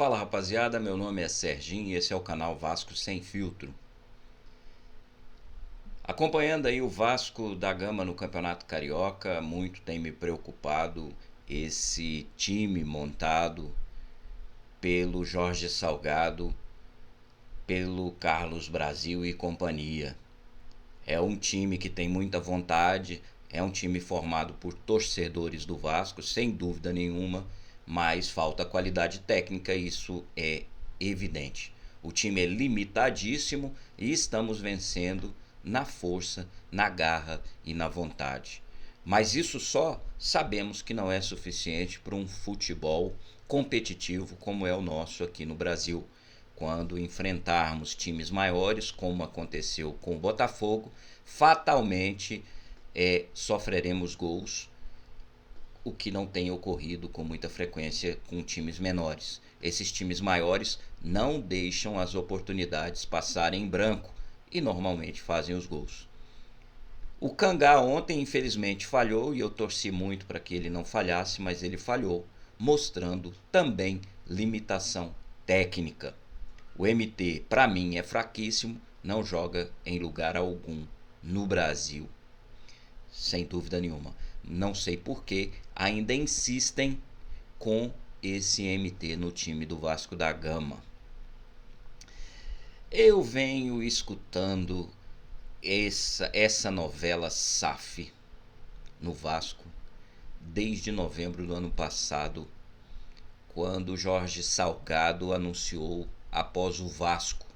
Fala rapaziada, meu nome é Serginho e esse é o canal Vasco Sem Filtro. Acompanhando aí o Vasco da Gama no Campeonato Carioca, muito tem me preocupado esse time montado pelo Jorge Salgado, pelo Carlos Brasil e companhia. É um time que tem muita vontade, é um time formado por torcedores do Vasco, sem dúvida nenhuma, mas falta qualidade técnica, isso é evidente. O time é limitadíssimo e estamos vencendo na força, na garra e na vontade. Mas isso só sabemos que não é suficiente para um futebol competitivo como é o nosso aqui no Brasil. Quando enfrentarmos times maiores, como aconteceu com o Botafogo, fatalmente sofreremos gols, o que não tem ocorrido com muita frequência com times menores. Esses times maiores não deixam as oportunidades passarem em branco e normalmente fazem os gols. O Cangá ontem infelizmente falhou e eu torci muito para que ele não falhasse, mas ele falhou, mostrando também limitação técnica. O MT, para mim, é fraquíssimo, não joga em lugar algum no Brasil, sem dúvida nenhuma. Não sei por que ainda insistem com esse MT no time do Vasco da Gama. Eu venho escutando essa novela SAF no Vasco desde novembro do ano passado, quando Jorge Salgado anunciou, após o Vasco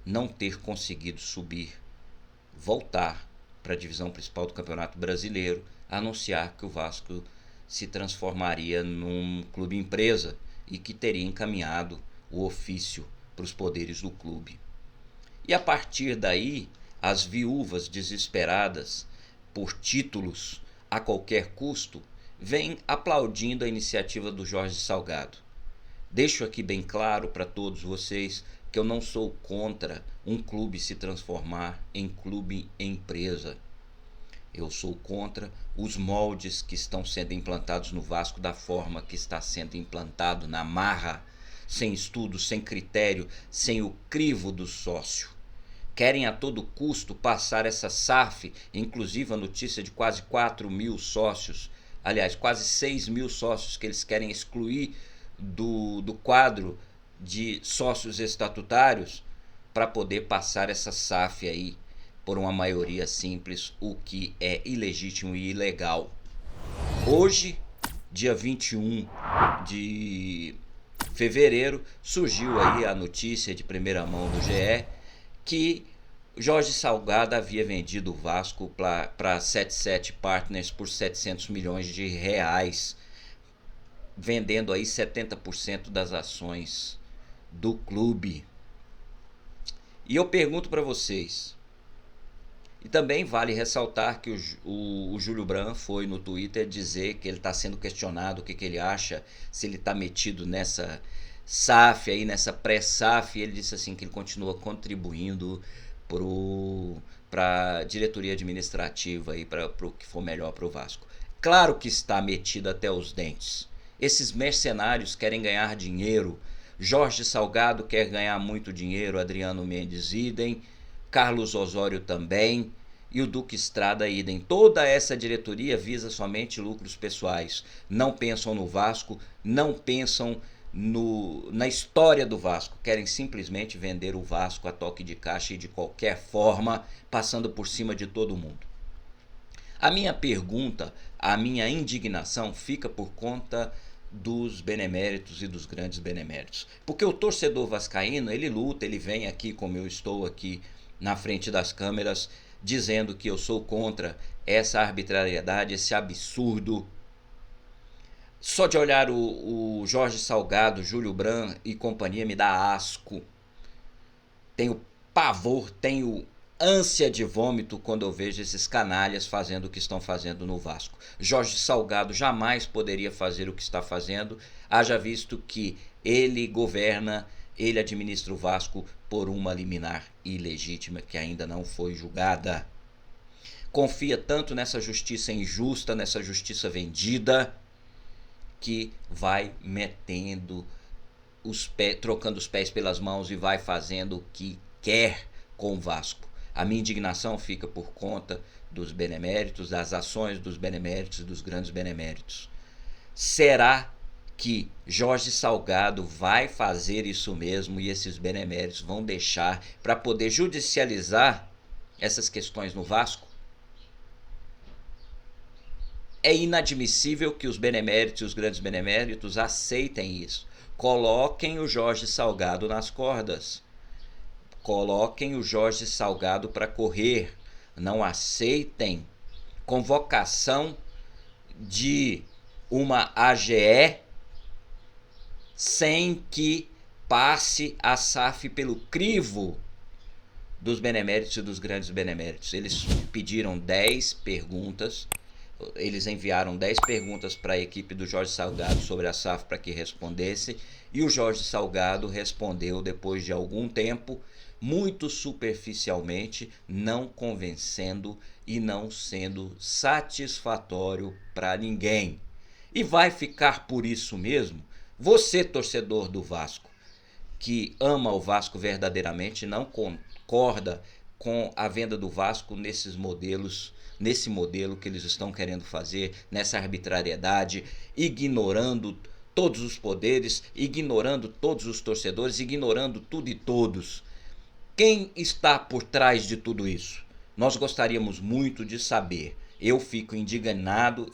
não ter conseguido subir, voltar para a divisão principal do Campeonato Brasileiro, anunciar que o Vasco se transformaria num clube empresa e que teria encaminhado o ofício para os poderes do clube. E a partir daí, as viúvas desesperadas por títulos a qualquer custo vêm aplaudindo a iniciativa do Jorge Salgado. Deixo aqui bem claro para todos vocês que eu não sou contra um clube se transformar em clube empresa. Eu sou contra os moldes que estão sendo implantados no Vasco da forma que está sendo implantado, na marra, sem estudo, sem critério, sem o crivo do sócio. Querem a todo custo passar essa SAF, inclusive a notícia de quase 4 mil sócios, aliás, quase 6 mil sócios que eles querem excluir do quadro de sócios estatutários para poder passar essa SAF aí por uma maioria simples, o que é ilegítimo e ilegal. Hoje, dia 21 de fevereiro, surgiu aí a notícia de primeira mão do GE que Jorge Salgado havia vendido o Vasco para 77 Partners por 700 milhões de reais, vendendo aí 70% das ações do clube. E eu pergunto para vocês, e também vale ressaltar que o Júlio Brandt foi no Twitter dizer que ele está sendo questionado o que ele acha, se ele está metido nessa SAF aí, nessa pré-SAF. Ele disse assim que ele continua contribuindo para a diretoria administrativa e para o que for melhor para o Vasco. Claro que está metido até os dentes. Esses mercenários querem ganhar dinheiro. Jorge Salgado quer ganhar muito dinheiro, Adriano Mendes idem, Carlos Osório também, e o Duque Estrada idem. Toda essa diretoria visa somente lucros pessoais. Não pensam no Vasco, não pensam na história do Vasco. Querem simplesmente vender o Vasco a toque de caixa e de qualquer forma, passando por cima de todo mundo. A minha pergunta, a minha indignação fica por conta dos beneméritos e dos grandes beneméritos. Porque o torcedor vascaíno, ele luta, ele vem aqui como eu estou aqui na frente das câmeras, dizendo que eu sou contra essa arbitrariedade, esse absurdo. Só de olhar o Jorge Salgado, Júlio Brandt e companhia me dá asco. Tenho pavor, tenho ânsia de vômito quando eu vejo esses canalhas fazendo o que estão fazendo no Vasco. Jorge Salgado jamais poderia fazer o que está fazendo, haja visto que ele governa, ele administra o Vasco por uma liminar ilegítima que ainda não foi julgada. Confia tanto nessa justiça injusta, nessa justiça vendida, que vai metendo trocando os pés pelas mãos e vai fazendo o que quer com o Vasco. A minha indignação fica por conta dos beneméritos, das ações dos beneméritos e dos grandes beneméritos. Será que Jorge Salgado vai fazer isso mesmo e esses beneméritos vão deixar para poder judicializar essas questões no Vasco? É inadmissível que os beneméritos e os grandes beneméritos aceitem isso. Coloquem o Jorge Salgado nas cordas. Coloquem o Jorge Salgado para correr. Não aceitem convocação de uma AGE sem que passe a SAF pelo crivo dos beneméritos e dos grandes beneméritos. Eles pediram 10 perguntas. Eles enviaram 10 perguntas para a equipe do Jorge Salgado sobre a SAF para que respondesse, e o Jorge Salgado respondeu depois de algum tempo, muito superficialmente, não convencendo e não sendo satisfatório para ninguém. E vai ficar por isso mesmo. Você, torcedor do Vasco, que ama o Vasco verdadeiramente, não concorda com a venda do Vasco nesse modelo que eles estão querendo fazer, nessa arbitrariedade, ignorando todos os poderes, ignorando todos os torcedores, ignorando tudo e todos. Quem está por trás de tudo isso? Nós gostaríamos muito de saber. Eu fico indignado,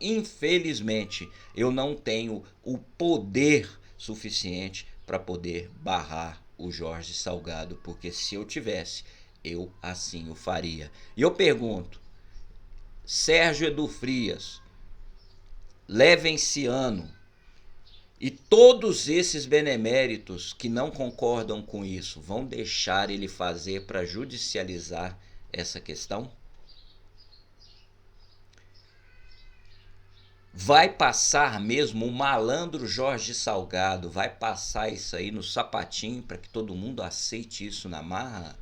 infelizmente, eu não tenho o poder suficiente para poder barrar o Jorge Salgado, porque se eu tivesse, eu assim o faria. E eu pergunto, Sérgio Edu Frias, Levenciano e todos esses beneméritos que não concordam com isso, vão deixar ele fazer para judicializar essa questão? Vai passar mesmo o malandro Jorge Salgado, vai passar isso aí no sapatinho para que todo mundo aceite isso na marra?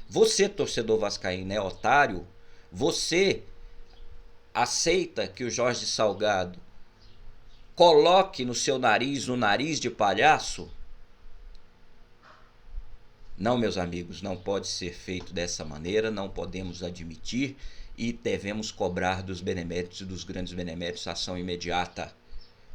Você, torcedor vascaíno, é otário? Você aceita que o Jorge Salgado coloque no seu nariz o nariz de palhaço? Não, meus amigos, não pode ser feito dessa maneira, não podemos admitir e devemos cobrar dos beneméritos e dos grandes beneméritos ação imediata.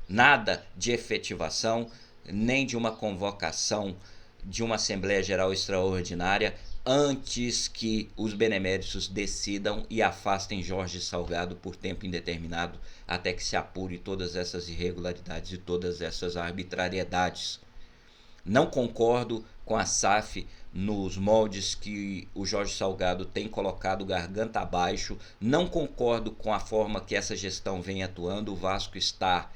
Nada de efetivação, nem de uma convocação de uma Assembleia Geral Extraordinária antes que os beneméritos decidam e afastem Jorge Salgado por tempo indeterminado até que se apure todas essas irregularidades e todas essas arbitrariedades. Não concordo com a SAF nos moldes que o Jorge Salgado tem colocado garganta abaixo. Não concordo com a forma que essa gestão vem atuando. O Vasco está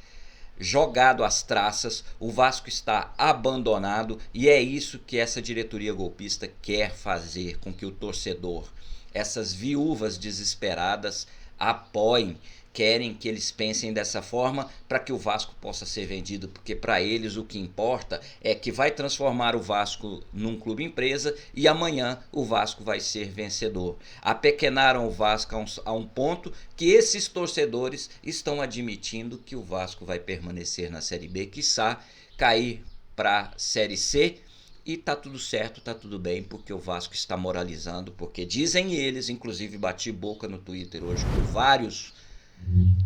jogado às traças, o Vasco está abandonado e é isso que essa diretoria golpista quer fazer com que o torcedor, essas viúvas desesperadas, apoiem. Querem que eles pensem dessa forma para que o Vasco possa ser vendido, porque para eles o que importa é que vai transformar o Vasco num clube empresa e amanhã o Vasco vai ser vencedor. Apequenaram o Vasco a um ponto que esses torcedores estão admitindo que o Vasco vai permanecer na Série B, quiçá cair para a Série C. E tá tudo certo, tá tudo bem, porque o Vasco está moralizando, porque dizem eles, inclusive bati boca no Twitter hoje com vários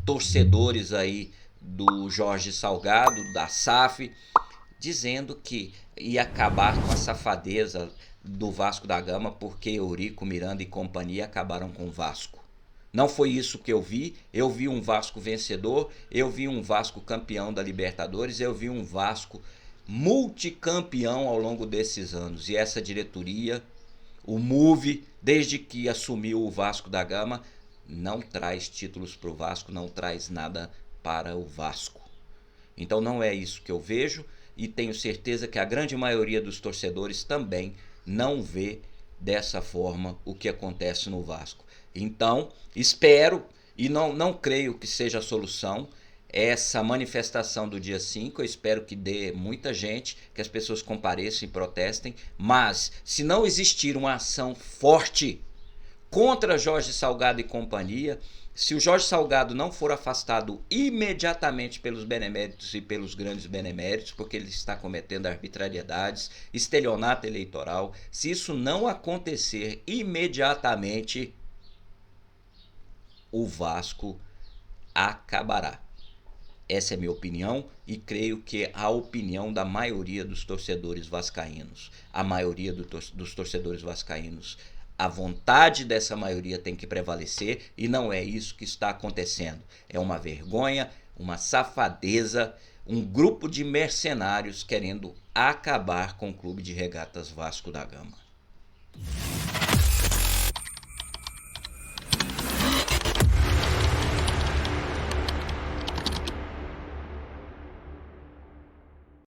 torcedores aí do Jorge Salgado, da SAF, dizendo que ia acabar com a safadeza do Vasco da Gama porque Eurico Miranda e companhia acabaram com o Vasco. Não foi isso que eu vi um Vasco vencedor, eu vi um Vasco campeão da Libertadores, eu vi um Vasco multicampeão ao longo desses anos. E essa diretoria, o MUV, desde que assumiu o Vasco da Gama, não traz títulos para o Vasco, não traz nada para o Vasco. Então não é isso que eu vejo e tenho certeza que a grande maioria dos torcedores também não vê dessa forma o que acontece no Vasco. Então espero e não creio que seja a solução essa manifestação do dia 5, eu espero que dê muita gente, que as pessoas compareçam e protestem, mas se não existir uma ação forte contra Jorge Salgado e companhia, Se o Jorge Salgado não for afastado imediatamente pelos beneméritos e pelos grandes beneméritos, porque ele está cometendo arbitrariedades, estelionato eleitoral, se isso não acontecer imediatamente, o Vasco acabará. Essa é minha opinião e creio que a opinião da maioria dos torcedores vascaínos. A maioria dos torcedores vascaínos. A vontade dessa maioria tem que prevalecer e não é isso que está acontecendo. É uma vergonha, uma safadeza, um grupo de mercenários querendo acabar com o Clube de Regatas Vasco da Gama.